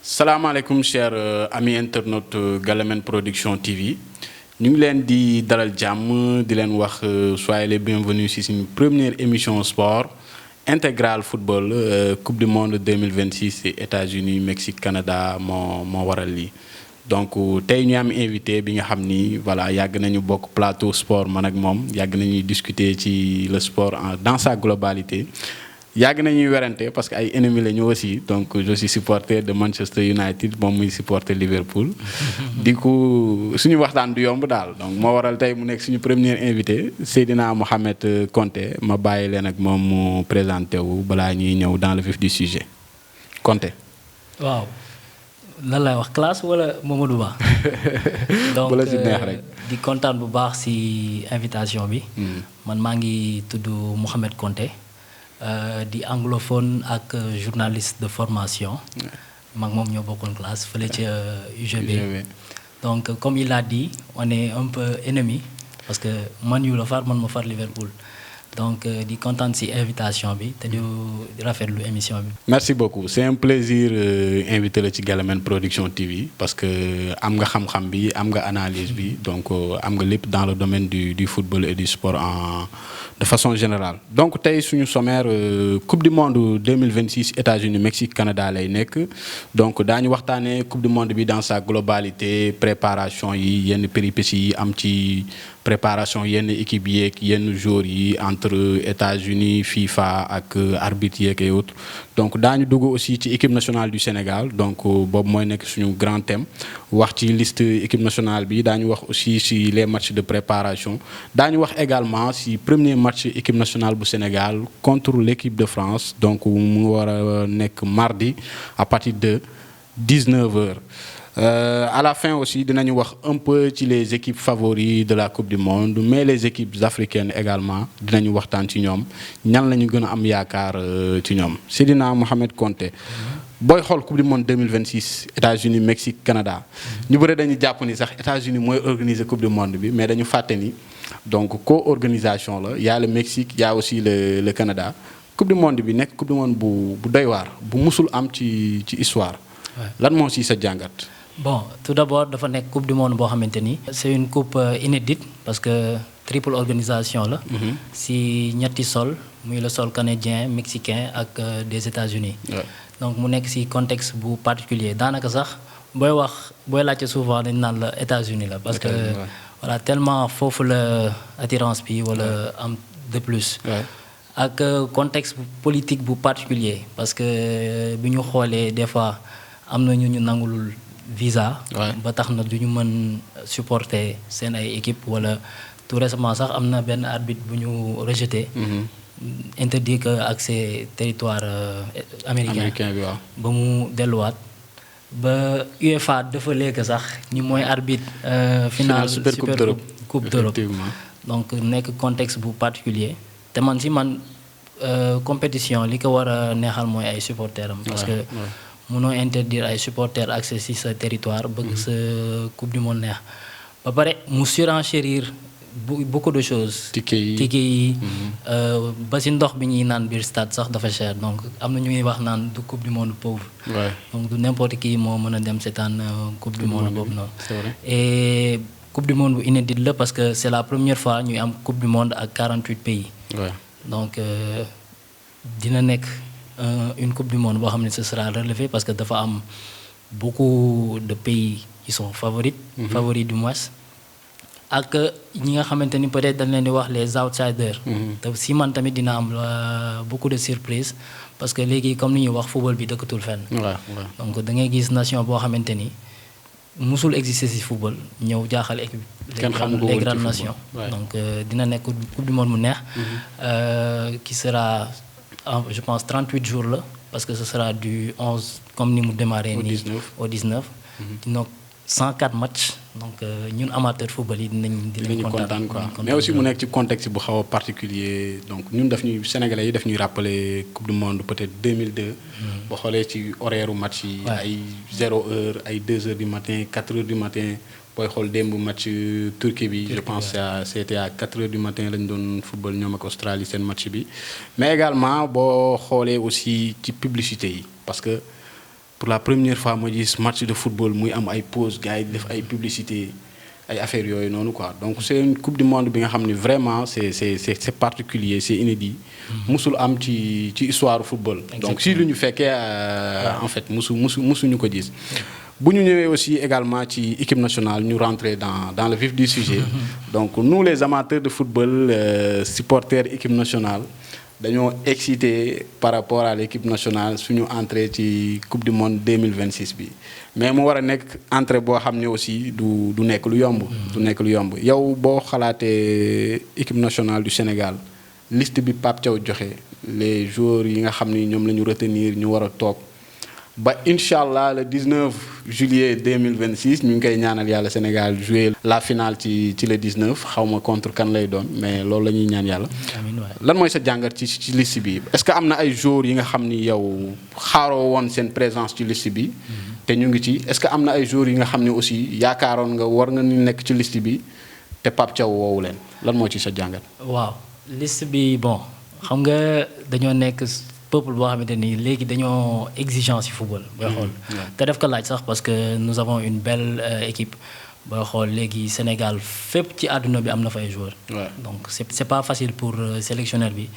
salaamaaleykum chers amis internautes Galamène Production TV ñu ngi leen di dalal jàmm di leen wax soyez les bienvenus ci suñu première émission sport intégrale football coupe du monde 2026 États-Unis Mexique Canada moo waral lii. Donc tey ñu am invité bi nga xam ni voilà yàgg nañu bokk plateau sport man ak moom yàgg nañuy discuter ci le sport dans sa globalité. yàgg nañuy werante parce que ay ennemis la ñu aussi donc je suis supporter de Manchester United moom muy supporter Liverpool. di ko suñu waxtaan du yomb daal donc moo waral tey mu nekk suñu premier invité Seydina Mohamed Konté ma bàyyi leen ak moom mu présenté wu balaa ñuy ñëw dans le vif du sujet Konté. waaw lan lay wax classe wala Mamadou Ba. donc bu la si neex rek. di kontaan bu baax ci invitation bi. man maa ngi tudd Mohamed Konté. di anglophone ak journaliste de formation. mag moom ñoo bokkoon classe fële ca UGB. donc comme il l'a dit on est un peu ennemis parce que man yu la far man ma far Liverpool donc di kontaan ci invitation bi te di rafetlu émission bi. merci beaucoup c'est un plaisir invité la ci Galamène Production TV parce que am nga xam-xam bi am nga analyse bi donc am nga lépp dans le domaine du football et du sport de façon générale. donc tey suñu sommaire coupe du monde 2026 États-Unis Mexique Canada lay nekk donc daañu waxtaanee coupe du monde bi dans sa globalité préparation yi yenn péripéties yi am ci préparation yenn équipe yeeg yenn joueurs yi entre États-Unis FIFA ak arbitre yeeg et autres donc daañu dugg aussi ci équipe nationale du Sénégal donc boobu mooy nekk suñu grand thème wax ci liste équipe nationale bi daañu wax aussi ci les matchs de préparation daañu wax également ci premier match équipe nationale bu Sénégal contre l'équipe de France donc mu war a nekk mardi à partir de 19h. À la fin aussi dinañu wax un peu ci les équipes favoris de la coupe du monde mais les équipes africaines également dinañu waxtaan ci ñoom ñan la ñu gën a am yaakaar ci ñoom Seydina Mohamed Konté booy xool coupe du monde 2026 États-Unis Mexique Canada ñu bëri dañu jàpp ni sax États-Unis mooy organiser coupe du monde bi mais dañu fàtte ni donc co-organisation la y a le Mexique y a aussi le Canada coupe du monde bi nekk coupe du monde bu doy waar bu musul am ci histoire. lan moo ci sa jàngat. bon tout d'abord dafa nekk coupe du monde boo xamante ni. c'est une coupe inédite parce que triple organisation la. si ñetti sol muy le sol canadien mexicain ak des États-Unis donc mu nekk si contexte bu particulier daanaka sax booy laajte souvent dañ naan la États-Unis la. parce que voilà tellement foofu la attirance bi wala am de plus. ak contexte politique bu particulier parce que bi ñu xoolee des fois am na ñu nangulul visa. ba tax na du ñu mën supporter seen ay équipe wala tout récemment sax am na benn arbitre bu ñu rejeté. interdit que accès territoire américain bi waaw ba mu delluwaat ba UEFA dafa léegi sax ñi mooy arbitre final super coupe d'Europe donc nekk contexte bu particulier te man compétition li ko war a neexal mooy ay supporters am parce que mënoo interdire ay supporters accès ci sa territoire bëgg sa coupe du monde neex ba pare mu surenchérir beaucoup de choses. ticket yi ba ci ndox bi ñuy naan biir stade sax dafa cher donc am na ñuy wax naan du coupe du monde pauvre. donc du n'importe qui moo mën a dem seetaan coupe du monde boobu noonu. et coupe du monde bu inédite la parce que c'est la première fois ñuy am coupe du monde ak 48 pays. donc dina nekk une coupe du monde boo xam ne ce sera relevé parce que dafa am beaucoup de pays qui sont favoris du moins. ak ñi nga xamante ni peut-être dañ leen di wax les outsiders. te si man tamit dina am beaucoup de surprises parce que léegi comme ni ñuy wax football bi dëkkatul fenn. donc da ngay gis nation boo xamante ni musul exister ci football ñëw jaaxal équipe. les grandes nations. donc dina nekk coupe du monde mu neex. qui sera je pense 38 jours la parce que ce sera du 11 comme ni mu démarré nii au 19. donc 104 matchs donc ñun amateur football yi dinañ kontaan quoi mais aussi mu nekk ci contexte bu xaw a particulier donc ñun Sénégalais yi daf ñuy rappeler coupe du monde peut-être 2002. boo xoolee ci horaire match yi. ay 0 heure ay 2 heures du matin 4 heures du matin booy xool démb match Turquie bi. je pense c'était à 4 heures du matin lañ doon football ñoom ak Australie seen match bi mais également boo xoolee aussi ci publicité yi parce que. pour la première fois ma gis match de football muy am ay pause gars yi def ay publicité ay affaires yooyu noonu quoi donc c'est une coupe du monde bi nga xam ni vraiment c'est particulier c'est inédit. musul am ci histoire football. donc si lu ñu fekkee en fait musuñu ko gis. bu ñu ñëwee aussi également ci équipe nationale ñu rentrer dans le vif du sujet. donc nous les amateurs de football supporters équipe nationale. dañoo excité par rapport à l'équipe nationale suñu entrée ci coupe du monde 2026 bi mais mu war a nekk entrée boo xam ne aussi du nekk lu yomb. du nekk lu yomb yow boo xalaatee équipe nationale du Sénégal liste bi Pape Thiaw joxe les joueurs yi nga xam ni ñoom la ñu retenir ñu war a toog ba incha allah le 19 juillet 2026 ñu ngi koy ñaanal yàlla Sénégal jouer la finale ci le 19 xaw ma contre kan lay doon mais loolu la ñuy ñaan yàlla. amiin waay. lan mooy sa jàngat ci liste bi est-ce que am na ay joueurs yi nga xam ni yow xaaroo woon seen présence ci liste bi. te ñu ngi ci est-ce que am na ay joueurs yi nga xam ne aussi yaakaaroon nga war nga ni nekk ci liste bi te Pape Thiaw woowu leen lan moo ci sa jàngat. waaw liste bi bon xam nga dañoo nekk. peuple boo xamante ni léegi dañoo exigence ci football booy xool te def ko laaj sax parce que nous avons une belle équipe booy xool léegi Sénégal fépp ci àdduna bi am na fa ay joueurs donc c'est pas facile pour sélectionneur bi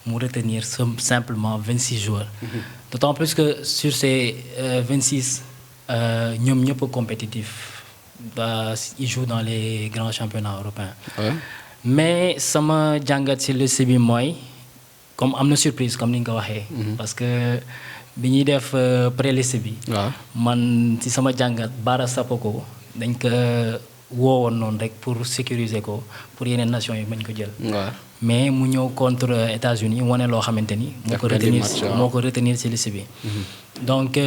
mu retenir simplement 26 joueurs d'autant plus que sur ces 26 ñoom ñëpp compétitifs ils jouent dans les grands championnats européens mais sama jàngat ci liste bi mooy comme am na surprise comme ni nga ko waxee. parce que bi ñuy def pré-liste bi. man ci sama jàngat Bara Sapoko dañ ko woowoon noonu rek pour sécuriser ko pour yeneen nations yi bañ ko jël. mais mu ñëw contre États-Unis wane loo xamante ni. moo ko retenir ci liste bi. donc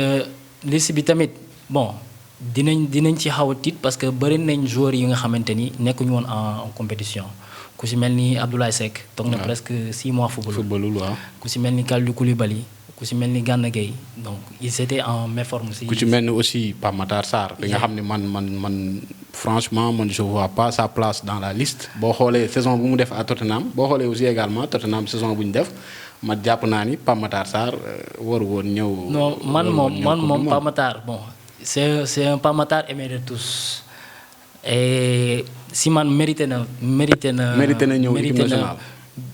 liste bi tamit bon dinañ ci xaw a tiit parce que bëri nañ joueurs yi nga xamante ni nekkuñu woon en compétition. ku si mel ni Abdoulaye Seck toog na presque 6 mois footballul waaw ku si mel ni Kalidou Koulibaly ku si mel ni Gana Gueye donc ils étaient en méforme si. ku ci mel ni aussi Pape Matar Sarr. bi nga xam ne man franchement man je vois pas sa place dans la liste. boo xoolee saison bu mu def à Tottenham boo xoolee aussi également Tottenham saison bu ñu def ma jàpp naa ni Pape Matar Sarr waru woon ñëw. non man moom Pape Matar bon c'est un Pape Matar aimé de tous. et si man mérité na ñëw équipe nationale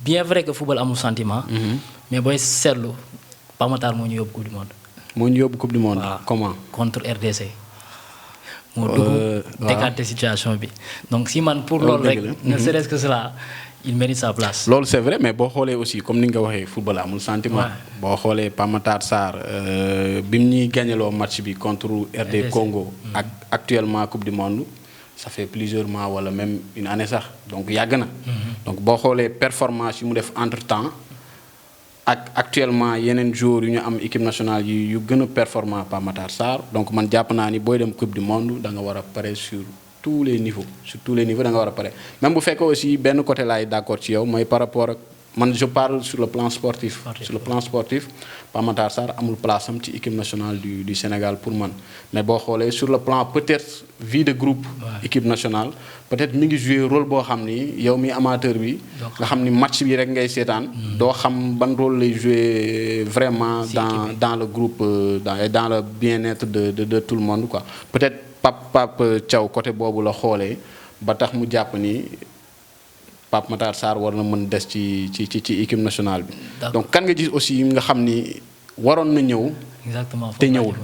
bien vrai que football amul sentiment. mais booy seetlu Pape Matar moo ñu yóbbu coupe du monde. moo ñu yóbbu coupe du monde. comment contre RDC. moo dugg décanté situation bi donc si man pour loolu rek. ne serait-ce que cela il mérite sa place. loolu c'est vrai mais boo xoolee aussi comme ni nga ko waxee football amul sentiment. boo xoolee Pape Matar Sarr bi mu ñuy gagneloo match bi contre RD Congo. ak actuellement coupe du monde. ça fait plusieurs mois wala même une année sax donc yàgg na. donc boo xoolee performance yi mu def entre temps ak actuellement yeneen joueurs yu ñu am équipe nationale yu gën a performant Pape Matar Sarr donc man jàpp naa ni booy dem coupe du monde da nga war a pare sur tous les niveaux da nga war a pare même bu fekkee aussi benn côté laay d'accord ci yow mooy par rapport ak man je parle sur le plan sportif. sur le plan sportif Pape Matar Sarr amul place am ci équipe nationale du Sénégal pour man mais boo xoolee sur le plan peut-être vie de groupe. équipe nationale peut-être mi ngi jouer rôle boo xam ni yow mi amateur bi. nga xam ni match bi rek ngay seetaan. doo xam ban rôle lay jouer vraiment dans le groupe dans le bien-être de tout le monde quoi peut-être Pape Thiaw côté boobu la xoolee ba tax mu jàpp ni. Pape Matar Sarr war na mën des ci équipe nationale bi. donc kan nga gis aussi nga xam ni waroon na ñëw. exactement te ñëwul.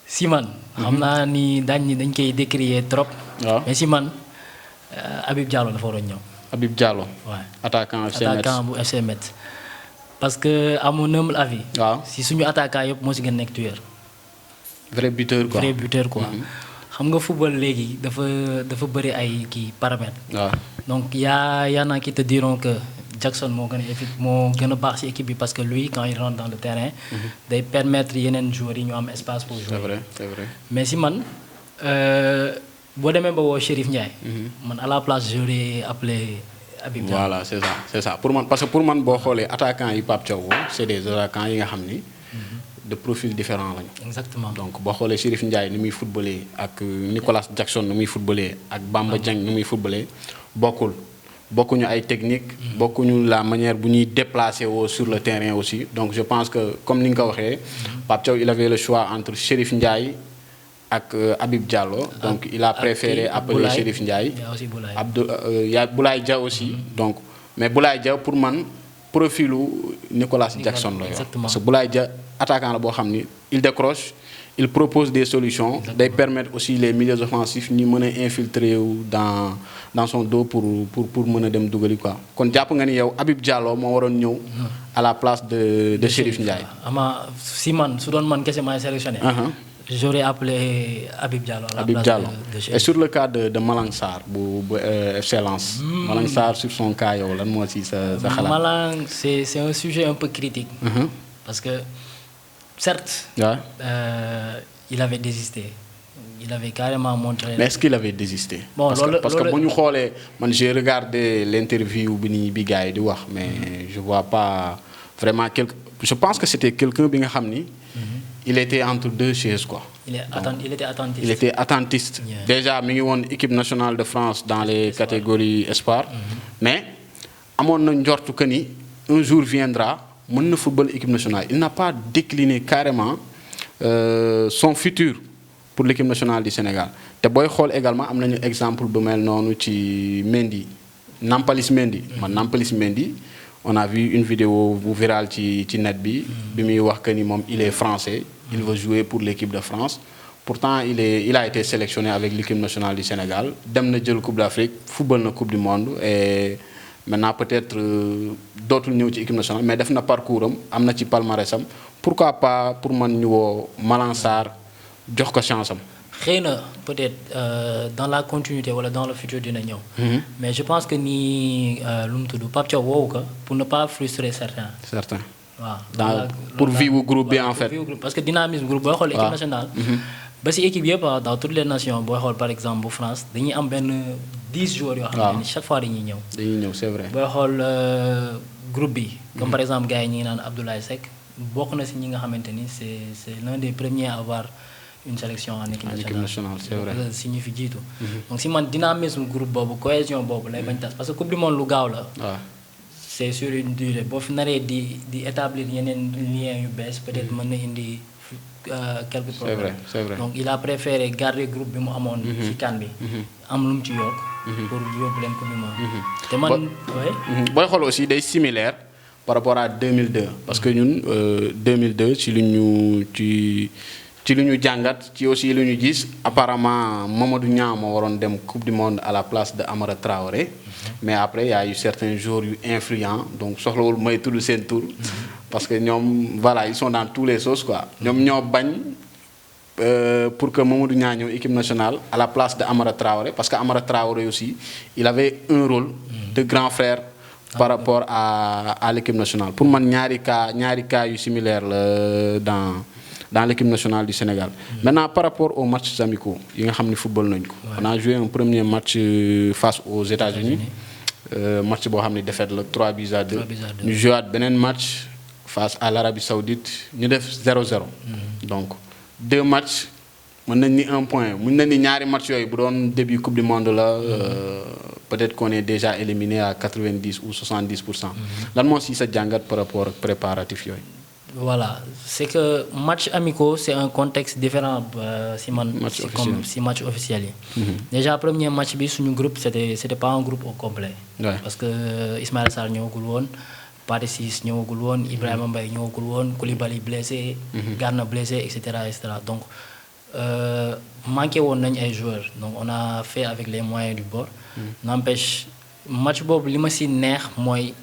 si man. xam naa ni dañ koy décrier trop. waaw mais si man Habib Diallo dafa waroon ñëw. Habib Diallo. waaw attaquant bu FC Metz. parce que à mon humble avis. waaw si suñu attaquant yëpp moo si gën a nekk tueur. vrai buteur quoi. xam nga football léegi dafa bëri ay kii paramètres. waaw donc y en a qui te diront que Jackson moo gën a baax ci équipe bi parce que lui quand il rentre dans le terrain. day permettre yeneen joueurs yi ñu am espace pour jouer. c'est vrai mais si man boo demee ba woo Chérif Ndiaye. man à la place j'aurais appelé Habib Diallo. voilà c'est ça pour man parce que pour man boo xoolee attaquants yi Pape Thiaw c'est des attaquants yi nga xam ni. de profil différent lañu. exactement donc boo xoolee Chérif Ndiaye ni muy footballé ak Nicolas Jackson ni muy footballé ak Bamba Dieng ni muy footballé bokkul bokkuñu ay technique bokkuñu la manière bu ñuy déplacer sur le terrain aussi donc je pense que comme ni nga ko waxee Pape Thiaw il avait le choix entre Chérif Ndiaye ak Habib Diallo donc il a préféré appeler Chérif Ndiaye il y a Boulaye Dia aussi donc mais Boulaye Dia pour man profilu Nicolas Jackson la yor parce que Boulaye Dia attaquant la boo xam ni il décroche il propose des solutions day permettre aussi les milieux offensifs ñu mën a infiltrer wu dans son dos pour mën a dem dugali quoi kon jàpp nga ni yow Habib Diallo moo waroon ñëw à la place de Chérif Ndiaye. ama si man su doon man kese maay sélectionné. J'aurais appelé Habib Diallo à la Habib place Diallo. de Chérif. Et sur le cas de Malang Sarr bu excellence. Malang Sarr sur son cas yow lan moo ci sa xalaat. Malang c'est un sujet un peu critique. Parce que certes. Ouais. Il avait désisté. Il avait carrément montré. Mais est-ce qu'il avait désisté? Bon, parce que bu ñu xoolee man j'ai regardé l'interview bi gars yi di wax mais je vois pas vraiment je pense que c'était quelqu'un bi nga xam ni. Il était entre deux chaises quoi. Il était attentiste. Il était attentiste. Yeah. Déjà mi ngi woon équipe nationale de France dans les catégories espoir. Mais amoon na njortu que ni un jour viendra mën na football équipe nationale. Il n'a pas décliné carrément son futur pour l'équipe nationale du Sénégal. Te booy xool également am nañu exemple bu mel noonu ci Mendy Nampalys Mendy. man Nampalys Mendy on a vu une vidéo bu virale ci net bi muy wax que ni moom il est français. Il veut jouer pour l'équipe de France. Pourtant, il a été sélectionné avec l'équipe nationale du Sénégal. Dem na jël Coupe d'Afrique, football na Coupe du Monde et maintenant peut-être dootul ñëw ci équipe nationale mais def na parcours am na ci palmarèsam. Pourquoi pas pour man ñu woo Malang Sarr jox ko chance am. Xëy na peut-être dans la continuité wala dans le futur dina ñëw. Mais je pense que ni lu mu tudd Pape Thiaw woowu ko pour ne pas frustrer certains. Waaw pour vivre groupe bi en fait. Parce que dynamisme groupe booy xool équipe nationale. ba si équipe yëpp dans toutes les nations booy xool par exemple bu France dañuy am benn 10 joueurs yoo xam ne chaque fois dañuy ñëw. C'est vrai. booy xool groupe bi. comme par exemple gars yi ñu ngi naan Abdoulaye Seck bokk na si ñi nga xamante ni c'est l'un des premiers à avoir une sélection en équipe nationale. C'est vrai. si ñu fi jiitu. donc si man dynamisme groupe boobu cohésion boobu lay bañ tas parce que coupe du monde lu gaaw la. C'est sur une durée boo fi naree di établir yeneen liens yu bees peut-être mën na indi quelques problèmes. C'est vrai. Donc il a préféré garder groupe bi mu amoon ci CAN bi am lu mu ci yokk pour yóbbu leen Coupe du Monde. te man booy xool aussi day similaire par rapport à 2002 parce que ñun 2002 ci lu ñu jàngat ci aussi lu ñu gis apparemment Mamadou Niang moo waroon dem Coupe du Monde à la place de Amara Traoré. Mais après il y a eu certains joueurs yu influents donc soxlawul may tudd seen tour parce que ñoom voilà ils sont dans tous les sauces quoi ñoom ñoo bañ pour que Mamadou Niang ñëw équipe nationale à la place de Amara Traoré parce que Amara Traoré aussi il avait un rôle de grand frère par rapport à l'équipe nationale pour man ñaari cas yu similaire la dans l'équipe nationale du Sénégal. Maintenant par rapport aux matchs amicaux yi nga xam ne football nañ ko. On a joué un premier match face aux États-Unis match boo xam ne défaite la 3-2. ñu joué beneen match face à l'Arabie Saoudite ñu def 0-0. donc 2 matchs mën nañ ni 1 point mën nañ ni ñaari match yooyu bu doon début coupe du monde la peut-être qu'on est déjà éliminé à 90 ou 70%. lan moo si sa jàngat par rapport ak préparatifs yooyu. Voilà, c'est que match amicaux c'est un contexte différent si match officiel yi. Déjà premier match bi suñu groupe c'était pas un groupe au complet. Parce que Ismaël Sarr ñëwagul woon Pathé Ciss ñëwagul woon Ibrahima Mbaye ñëwagul woon Koulibaly blessé. Gana blessé et cetera. Donc manqué woon nañ ay joueurs donc on a fait avec les moyens du bord. N'empêche match boobu li ma si neex mooy.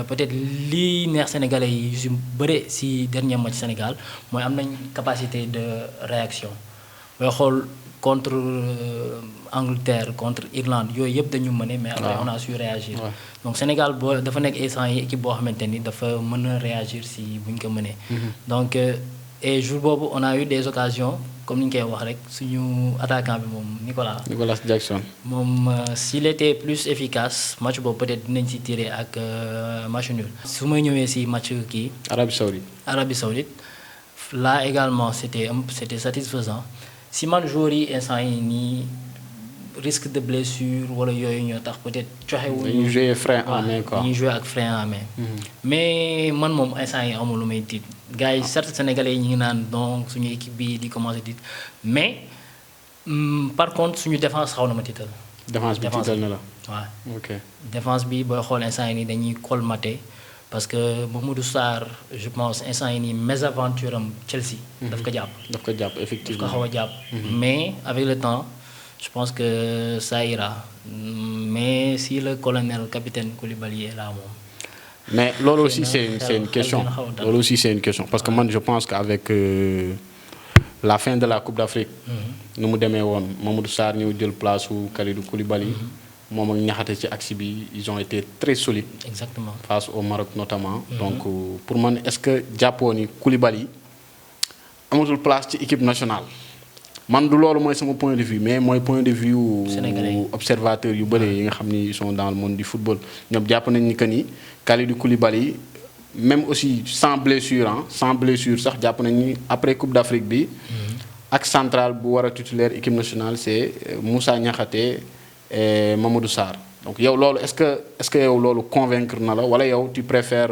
Peut-être lii neex sénégalais yi yu si bëre si dernier match Sénégal mooy am nañ capacité de réaction booy xool contre Angleterre contre Irlande yooyu yëpp dañu mëne mais après on a su réagir donc Sénégal boo dafa nekk instant yi équipe boo xamante ni dafa mën a réagir si buñ ko mënee donc et jour boobu on a eu des occasions comme ni ñu koy wax rek suñu attaquant bi moom Nicolas Jackson moom s'il était plus efficace match boobu peut-être dinañ si tirer ak match nul su may ñëwee si match kii Arabie Saoudite là également c'était satisfaisant si man joueurs yi instant yi nii risque de blessure wala yooyu ñoo tax peut-être joxewuñu. dañuy jouer frein en main quoi. dañuy jouer ak frein en main. mais man moom instant yi amul lu may tiit gars yi certes sénégalais yi ñu ngi naan donc suñu équipe bi di commencer tiit mais par contre suñu défense xaw na ma tiital. défense bi tiital na la. waaw ok défense bi booy xool instant yi nii dañuy colmater parce que Mamadou Sarr je pense instant yi nii mésaventure am Chelsea. daf ko jàpp. daf ko jàpp daf effectivement. ko xaw a jàpp. mais avec le temps je pense que ça ira mais si le colonel capitaine Koulibaly est là moom. mais loolu aussi c'est une question loolu aussi c'est une question parce que man je pense qu'avec la fin de la Coupe d'Afrique. nu mu demee woon Mamadou Sarr ñëw jël place su Kalidou Koulibaly. moom ak Niakhaté ci axe bi ils ont été très solides. exactement face au Maroc notamment. donc pour man est-ce que jàppoo ni Koulibaly amatul place ci équipe nationale. man du loolu mooy sama point de vue mais mooy point de vue observateurs yu bëri yi nga xam ni ils sont dans le monde du football ñoom jàpp nañ ni que ni Kalidou Koulibaly même aussi sans blessure sans blessure sax jàpp nañ ni après Coupe d'Afrique bi. ak central bu war a titulaire équipe nationale c'est Moussa Niakhaté et Mamadou Sarr donc yow loolu est-ce que yow loolu convaincre na la wala yow tu préfères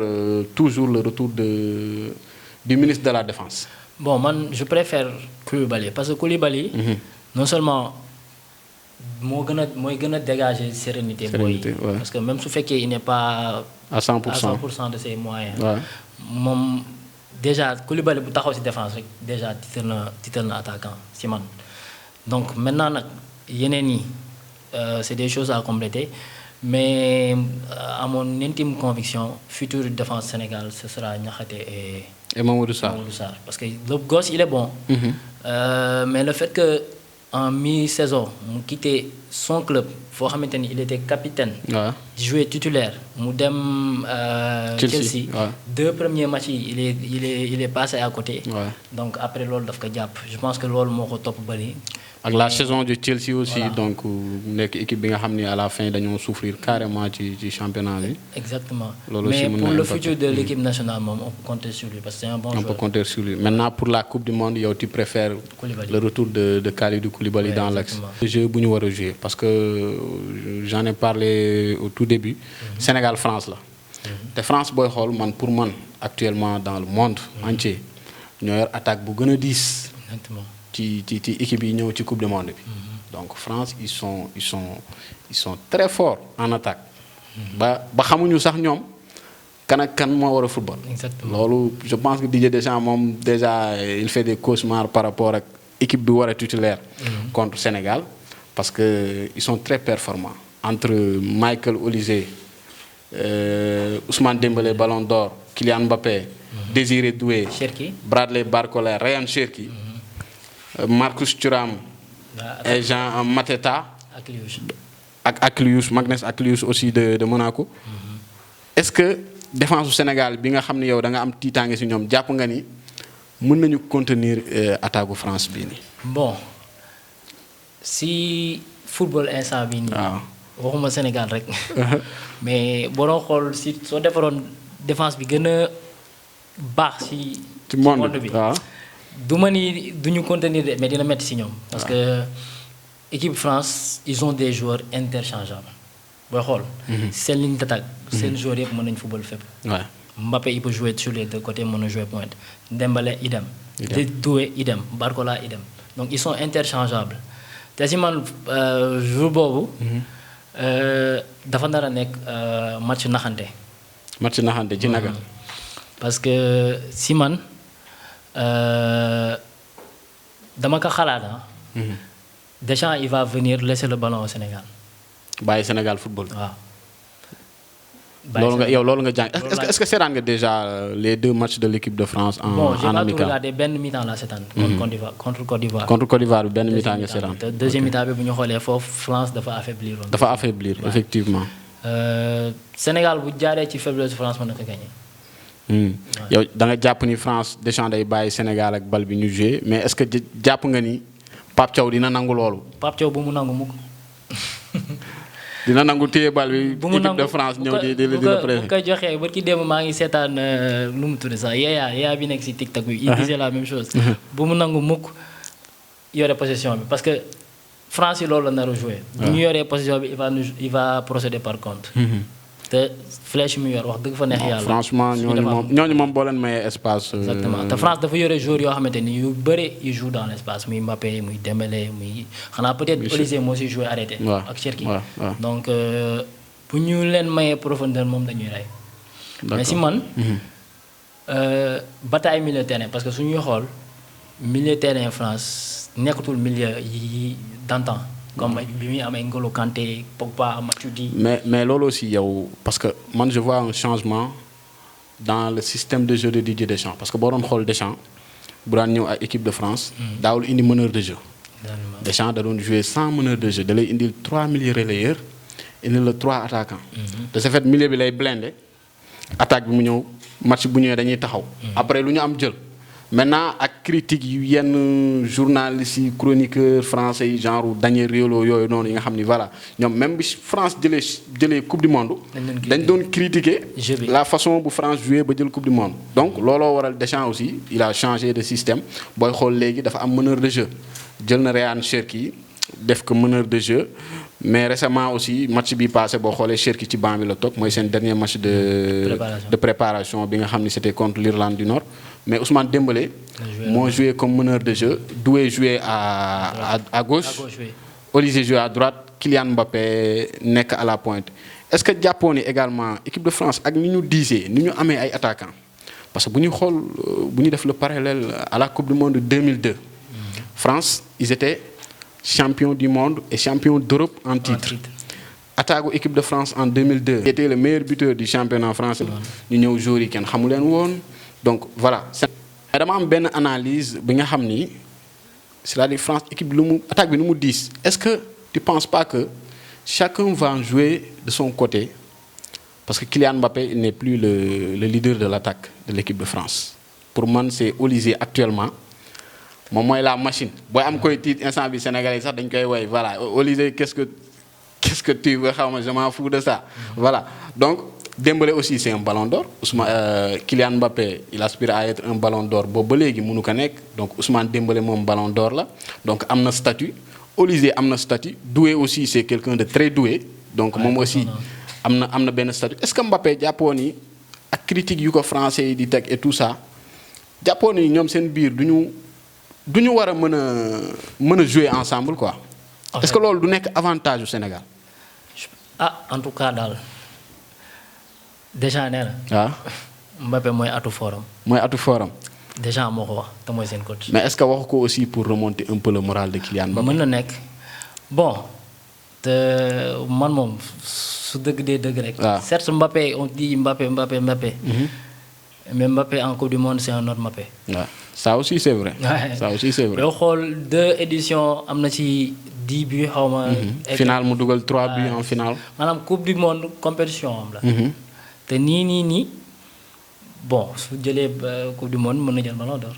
toujours le retour du ministre de la Défense. bon man je préfère Koulibaly parce que Koulibaly. non seulement mooy gën a dégager sérénité. sérénité ouais. parce que même su fekkee il n'est pas. à 100% de ses moyens. Ouais. moom déjà Koulibaly bu taxaw ci défense rek déjà tiital na attaquant ci man donc maintenant nag yeneen yi c'est des choses à compléter mais à mon intime conviction future défense Sénégal ce sera Niakhaté et Mamadou Sarr. Parce que le gosse il est bon. Mais le fait que en mi-saison mu quitté son club foo xamante ni il était capitaine. waaw joué titulaire mu dem. Chelsea deux premiers matchs yi il est passé à côté. donc après loolu daf ko jàpp je pense que loolu moo ko topp bari. ak la saison de Chelsea aussi voilà. Donc nekk équipe bi nga xam ni à la fin dañoo souffrir carrément ci championnat bi. exactement mais pour le futur de l'équipe nationale moom on peut compter sur lui parce que c'est un bon joueur. On peut compter sur lui maintenant pour la coupe du monde yow tu préfères. Koulibaly. Le retour de Kalidou Koulibaly ouais, dans l'axe. Le jeu bu ñu war a jouer parce que j'en ai parlé au tout début. Sénégal France la. te France booy xool man pour man actuellement dans le monde entier ñoo yor attaque bu gën a diis. exactement. ci équipe yi ñëw ci coupe du monde bi. donc France ils sont très forts en attaque. ba xamuñu sax ñoom kan ak kan moo war a football. exactement loolu je pense que Didier Deschamps moom déjà il fait des cauchemars par rapport ak équipe bi war a titulaire. contre Sénégal parce que ils sont très performants entre Michael Olise Ousmane Dembélé Ballon d'Or Kylian Mbappé. Désiré Doué. Cherki Bradley Barcola Ryan Cherki. Marcus Thuram et Jean Mateta ak Akliouche Magnès Akliouche aussi de Monaco. Est-ce que défense du Sénégal bi nga xam ne yow da nga am tiitaange ci ñoom jàpp nga ni mën nañu contenir attaque gu France bii nii. bon si football instant bii nii. waaw waxuma Sénégal rek. mais boo doon xool si soo defaroon défense bi gën a baax ci monde bi. waaw. du ma ni du ñu contenir de mais dina metti ci ñoom. parce que équipe France ils ont des joueurs interchangeables booy xool. seen ligne d'attaque. seen joueurs yëpp mën nañu football fépp. Ouais. Mbappé il peut jouer sur les deux côtés mën na jouer pointe Dembélé idem. Doué idem Barcola idem donc ils sont interchangeables te si man jour boobu. dafa nar a nekk match naxante. match naxante ci naka. parce que si man. dama ko xalaat Deschamps il va venir laisser le ballon au Sénégal. bàyyi Sénégal football. waaw. loolu nga jàng est-ce que seetaan nga déjà les deux matchs de l'équipe de France en bon j'ai pas amical. tout regardé benn mi-temps la seetaan. contre Côte d'Ivoire. contre Côte d'Ivoire bi benn mi-temps nga seetaan. te deuxième mi-temps bi bu ñu xoolee foofu France dafa affaiblir. effectivement. Sénégal bu jaaree ci faiblesse France mën na ko gagner. yow da nga jàpp ni France Deschamps day bàyyi Sénégal ak bal bi ñu joué mais est-ce que jàpp nga ni Pape Thiaw dina nangu loolu. Pape Thiaw bu mu nangu mukk. dina nangu téye bal bi. équipe de France ñëw di la bu ko joxee ba ki démb maa ngi seetaan lu mu tudd sax Yaya bi nekk ci TikTok bi. il disait la même chose. bu mu nangu mukk yore possession bi parce que France yi loolu la nar a joué. bu ñu yoree position bi il va procéder par contre. te flèche mu yor wax dëgg fa neex yàlla. franchement ñooñu moom boo leen mayee espace. exactement te France dafa yore joueurs yoo xamante ni yu bëri yu joue dans l' espace muy Mbappé muy Dembélé muy xanaa peut-être Olise moo si joué arrêté. ak Cherki donc bu ñu leen mayee profondeur moom dañuy rey. mais si man. bataille milieu terrain parce que suñuy xool milieu terrain France nekkatul milieu yi d'antan comme bi muy amee N'Golo Kanté Pogba Matuidi. mais loolu aussi yow parce que man je vois un changement dans le système de jeu de Didier Deschamps parce que boo doon xool Deschamps bu daan ñëw ak équipe de France. daawul indi meneur de jeu. Deschamps da doon jouer sans meneur de jeu da lay indil 3 milieux relayeurs indil la 3 attaquants. de ce fait milieu bi lay blindé attaque bi mu ñëw match bu ñëwee dañuy taxaw. après lu ñu am jël. maintenant ak critique yu yenn journalistes yi chroniqueurs français yi genre Daniel Riolo yooyu noonu yi nga xam ni voilà ñoom même bi France jëlee coupe du monde. dañ doon critiquer la façon bu France joué ba jël coupe du monde. donc looloo waral Deschamps aussi il a changé de système booy xool léegi dafa am meneur de jeu jël na Ryan Cherki def ko meneur de jeu mais récemment aussi match bi passé boo xoolee Cherki ci banc bi la toog mooy seen dernier match de préparation bi nga xam ni c'était contre l'Irlande du Nord. mais Ousmane Dembélé moo joué comme meneur de jeu Doué joué à gauche Olise joué à droite Kylian Mbappé nekk à la pointe est-ce que jàppoon ni également équipe de France ak ni ñu diisee ni ñu amee ay attaquants parce que bu ñu xool bu ñu def le parallèle à la coupe du monde 2002 France ils étaient champions du monde et champions d'Europe en titre attaque équipe de France en 2002 était le meilleur buteur du championnat français ñu ñëw joueurs yi kenn xamu leen woon. donc voilà mais dama am benn analyse bi nga xam ni c'est-à-dire France équipe bi lu mu attaque bi nu mu diis est-ce que tu penses pas que chacun va jouer de son côté parce que Kylian Mbappé il n'est plus le leader de l'attaque de l'équipe de France pour man c'est Olise actuellement moom mooy la machine booy am koy tiit instant bi Sénégalais sax dañ koy woy voilà Olise qu'est-ce que tu veux xaw ma je m'en fous de ça voilà donc Dembélé aussi c'est un ballon d'or Kylian Mbappé il aspire à être un ballon d'or boobu ba léegi mënu ko nekk donc Ousmane Dembélé moom ballon d'or la donc am na statut Olise am na statut Doué aussi c'est quelqu'un de très doué donc moom aussi am na benn statut est-ce que Mbappé jàppoo ni ak critique yu ko français yi di teg et tout ça jàppoo ni ñoom seen biir du ñu war a mën a jouer ensemble quoi est-ce que loolu du nekk avantage au Sénégal en tout cas daal Deschamps nee na. waaw. Mbappé mooy atu forum. Deschamps moo ko wax te mooy seen coach. mais est-ce que waxu ko aussi pour remonter un peu le moral de Kylian Mbappé. mën na nekk bon te man moom su dëgg dee dëgg rek. waaw certes Mbappé on dit Mbappé. mais Mbappé en coupe du monde c'est un autre Mbappé. waaw ça aussi c'est vrai. ça aussi c'est vrai. boo xool 2 éditions am na ci 10 buts xaw ma. final mu dugal 3 buts en finale. maanaam coupe du monde compétition am la. te nii bon su jëlee coupe du monde mën na jël ballon d'or.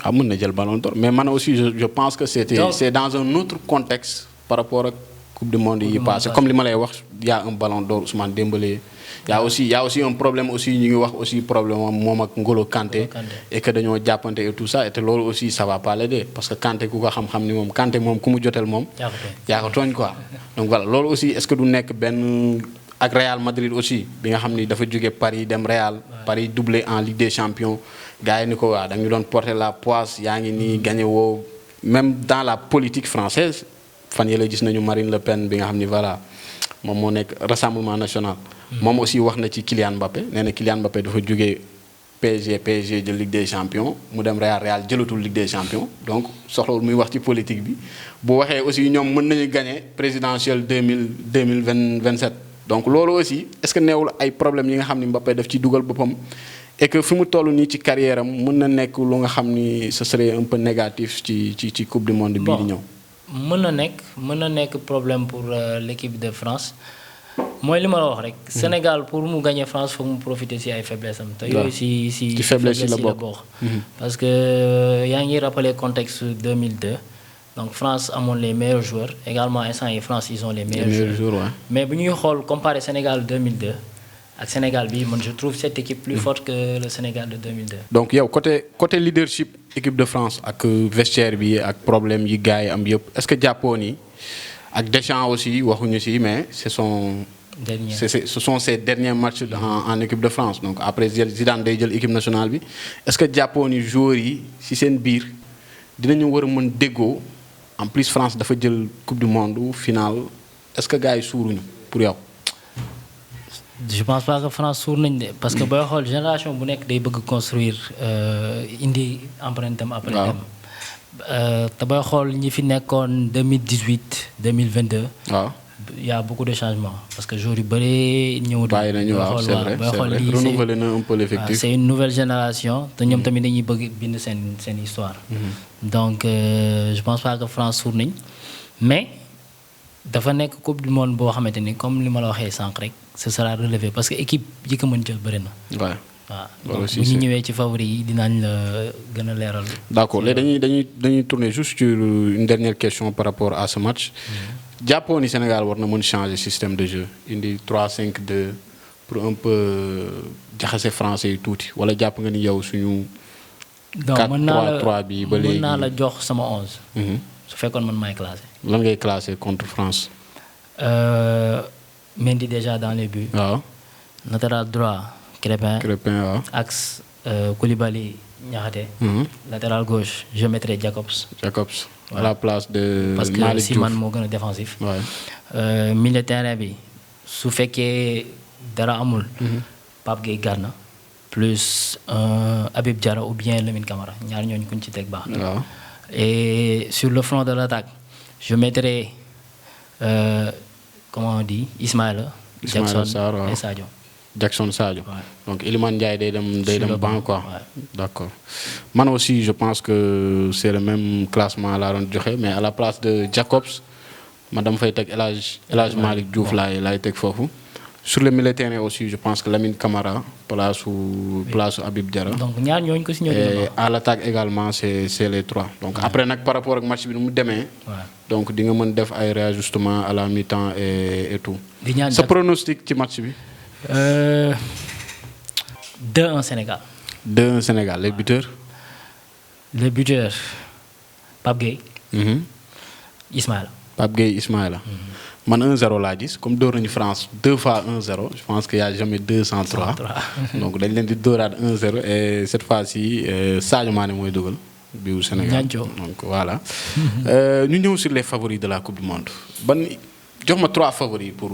waaw mën na jël ballon d'or mais man aussi je pense que c'est dans un autre contexte par rapport ak coupe du monde yi passé comme li ma lay wax y a un ballon d'or Ousmane Dembélé. y a aussi un problème aussi ñu ngi wax aussi problème moom ak N'Golo Kanté et que dañoo jàppante et tout ça et te loolu aussi ça va pas l'aider parce que Kanté ku ko xam-xam ni moom Kanté moom ku mu jotel moom. yaa ko tooñ quoi donc voilà loolu aussi est-ce que du nekk benn. ak Real Madrid aussi bi nga xam ni dafa jóge Paris dem Real Paris doublé en Ligue des Champions gars yi ni ko waa da ñu doon porter la poisse yaa ngi nii gagné woo même dans la politique française fan yële gis nañu Marine Le Pen bi nga xam ni voilà moom moo nekk Rassemblement national. moom aussi wax na ci Kylian Mbappé nee na Kylian Mbappé dafa jóge PSG jël Ligue des Champions mu dem Real jëlatul Ligue des Champions donc soxlawul muy wax ci politique bi bu waxee aussi ñoom mën nañu gagné présidentielle 2027. donc loolu aussi est-ce que neewul ay problèmes yi nga xam ni Mbappé daf ci dugal boppam et que fi mu toll nii ci carrière am mën na nekk lu nga xam ni ce serait un peu négatif ci coupe du monde bii di ñëw. mën na nekk problème pour l'équipe de France mooy li ma la wax rek. Sénégal pour mu gagner France foog mu profiter ci ay faiblesse am. te yooyu ci faiblesse yi la bokk. parce que yaa ngi rappeler contexte 2002. donc France amoon les meilleurs joueurs également instant yi France ils ont les meilleurs joueurs ouais. Mais bu ñuy xool comparer Sénégal 2002 ak Sénégal bi man je trouve cette équipe plus forte que le Sénégal de 2002. donc yow côté leadership équipe de France ak vestiaire bi ak problème yi gars yi am yëpp est-ce que jàppoo ni ak Deschamps aussi waxuñu ci mais ce sont ses derniers matchs en équipe de France donc après Zidane day jël équipe nationale bi est-ce que jàppoo ni joueurs yi ci seen biir dinañu war a mën déggoo en plus France dafa jël coupe du monde finale est-ce que gars yi suuruñu pour yow. je pense pas que France suur nañ de parce que booy xool génération bu nekk day bëgg construire indi empreinte am après dem te booy xool ñi fi nekkoon 2018 2022. waaw y a beaucoup de changements parce que joueurs yu bëri ñëw. bàyyi nañu waaw c'est vrai renouveler na un peu l'effectif. c'est une nouvelle génération te ñoom tamit dañuy bëgg bind seen histoire. donc je pense pas que France suur nañ mais dafa nekk coupe du monde boo xamante ni comme li ma la waxee sànq rek ce sera relevé parce que équipe yi ko mën jël bëri na. waaw donc bu ñu ñëwee ci favori yi dinañ la gën a leeral. d'accord léegi dañuy tourner juste sur une dernière question par rapport à ce match. jàppoon ni Sénégal war na mën changer système de jeu indi 3-5-2 pour un peu jaxase français yi tuuti wala jàpp nga ni yow suñu. 4-3-3 bi ba léegi mën naa la jox sama 11. su fekkoon man maay classé. lan ngay classé contre France. Mendy déjà dans les buts. waaw. latéral droit Crépin. waaw. axe Koulibaly Niakhaté. latéral gauche je mettrai Jacobs. à la place de parce que Malick Simane moo gën a défensif. Ouais. Milieu terrain bi su fekkee dara amul. Pape Gueye Gana plus Habib Diarra ou bien Lamine Camara ñaar ñooñu kuñ ci teg baax. waaw. Et sur le front de l'attaque je mettrai comment on dit Ismaïla Jackson Sarr, ouais. et Sadio. Jackson Sadio. Ouais. Donc Iliman Ndiaye day dem banc quoi. Ouais. D'accord. Man aussi je pense que c'est le même classement laa doon joxe mais à la place de Jacobs man dama fay teg El Hadj Malick Diouf laay teg foofu. Sur le milieu terrain aussi je pense que Lamine Camara place Habib Diarra. donc ñaar ñooñu ko si ñëw et à l'attaque également c'est les trois. Donc après nag par rapport ak match bi nu mu demee. donc di nga mën def ay réajustements à la mi-temps et tout. sa pronostic ci match bi. 2-1 Sénégal. 2-1 Sénégal les buteurs. les buteurs Pape Gueye. Ismaïla. Pape Gueye Ismaïla. Man 1-0 laa gis comme dóor nañu France 2 fois 1-0 je pense qu'il y a jamais 203. donc dañ leen di dóoraat 1-0 et cette fois-ci Sadio Mané mooy dugal biu Sénégal. donc voilà. ñu ñëw sur les favoris de la coupe du monde jox ma 3 favoris pour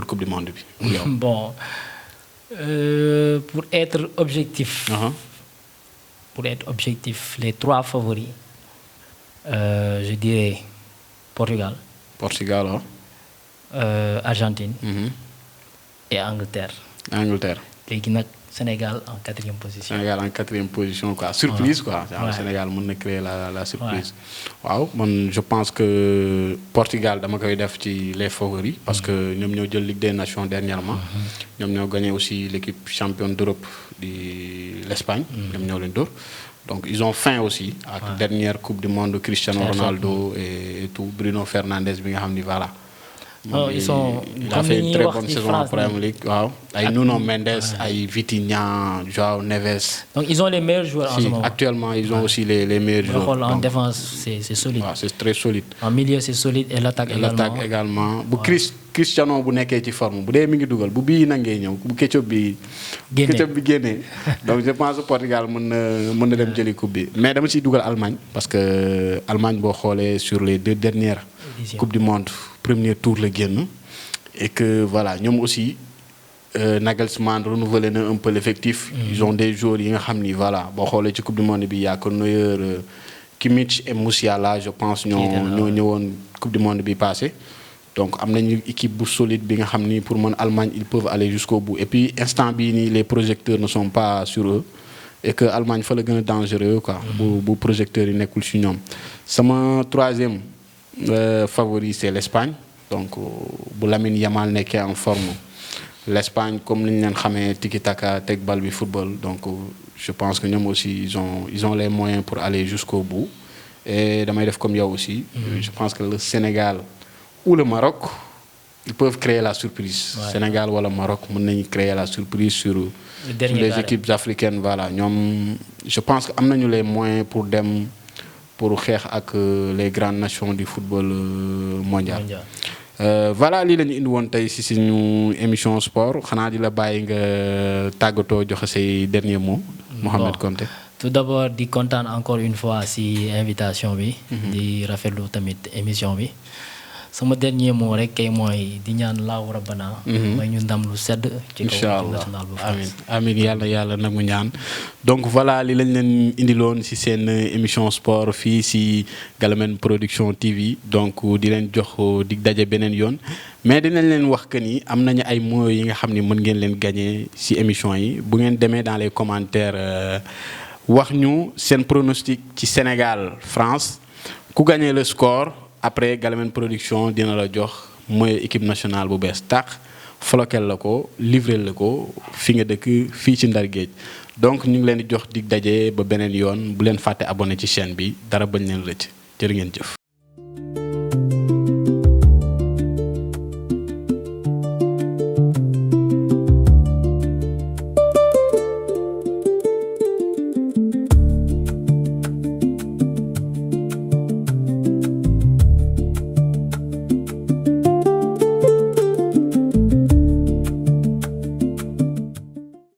coupe du monde bi. bon pour être objectif. Les 3 favoris je dirais Portugal. waaw. Argentine. et Angleterre. léegi nag Sénégal en 4e position. Sénégal en 4e position quoi surprise quoi. Sénégal mën na créer la surprise. waaw man je pense que Portugal dama koy def ci les favoris parce que ñoom ñoo jël Ligue des Nations dernièrement. ñoom ñoo gagné aussi l'équipe championne d'Europe de l'Espagne. ñoom ñoo leen dóor. donc ils ont faim aussi. ak dernière coupe du monde Cristiano Ronaldo et tout Bruno Fernandes bi nga xam ni voilà. il a fait une très bonne saison en Premier League waaw. ay Nuno Mendes ay Vitinha João Neves. donc ils ont les meilleurs joueurs en ce moment. Actuellement ils ont aussi les meilleurs joueurs. en défense c'est solide. waaw c'est très solide. en milieu c'est solide et l'attaque également bu Cristiano bu nekkee ci forme bu dee mi ngi dugal bu bii nangee ñëw bu Ketchup bi génnee donc je pense que Portugal mën na dem jëli coupe bi mais dama ciy dugal Allemagne parce que Allemagne boo xoolee sur les 2 dernières coupes du monde premier tour la génn et que voilà ñoom aussi Nagelsmann renouvelé na un peu l'effectif. Ils ont des joueurs yi nga xam ni voilà boo xoolee ci coupe du monde bi y a que Neuer Kimmich et Musiala je pense ñoo ñëwoon coupe du monde bi passé. donc am nañu équipe bu solide bi nga xam ni pour man Allemagne ils peuvent aller jusqu'au bout et puis instant bii nii les projecteurs ne sont pas sur eux et que Allemagne fa la gën a dangereux quoi. bu projecteurs yi nekkul ci ñoom. sama 3e favori c'est l'Espagne donc bu Lamine Yamal nekkee en forme l'Espagne comme ni ñu leen xamee tiki-taka teg bal bi football donc je pense que ñoom aussi ils ont les moyens pour aller jusqu'au bout et damay def comme yow aussi. je pense que le Sénégal ou le Maroc ils peuvent créer la surprise. Sénégal wala Maroc mën nañu créer la surprise sur les équipes africaines voilà ñoom je pense que am nañu les moyens pour pour xeex ak les grandes nations du football mondial. Voilà lii la ñu indi woon tey si suñu émission sport xanaa di la bàyyi nga tàggatoo joxe say dernier mot. Mohamed Konté. Tout d'abord di kontaan encore une fois si invitation bi. di rafetlu tamit émission bi. sama dernier mot rek kay mooy di ñaan laaw rabbana may ñu ndam lu sedd ci kaw national bu France. Amin yàlla nangu ñaan. Donc voilà li lañ leen indiloon ci seen émission sport fii ci Galamène Production TV donc di leen jox dig daje beneen yoon mais dinañ leen wax que ni am nañu ay mots yi nga xam ni mën ngeen leen gagner ci émission yi bu ngeen demee dans les commentaires wax ñu seen pronostic ci Sénégal France ku gagner le score. Après Galamène Production dina la jox mooy équipe nationale bu bees tax floquel la ko livré la ko fi nga dëkk fii ci Ndar Géej donc ñu ngi leen di jox dig daje ba beneen yoon bu leen fàtte abonné ci chaîne bi dara bañ leen rëcc jërë ngeen jëf.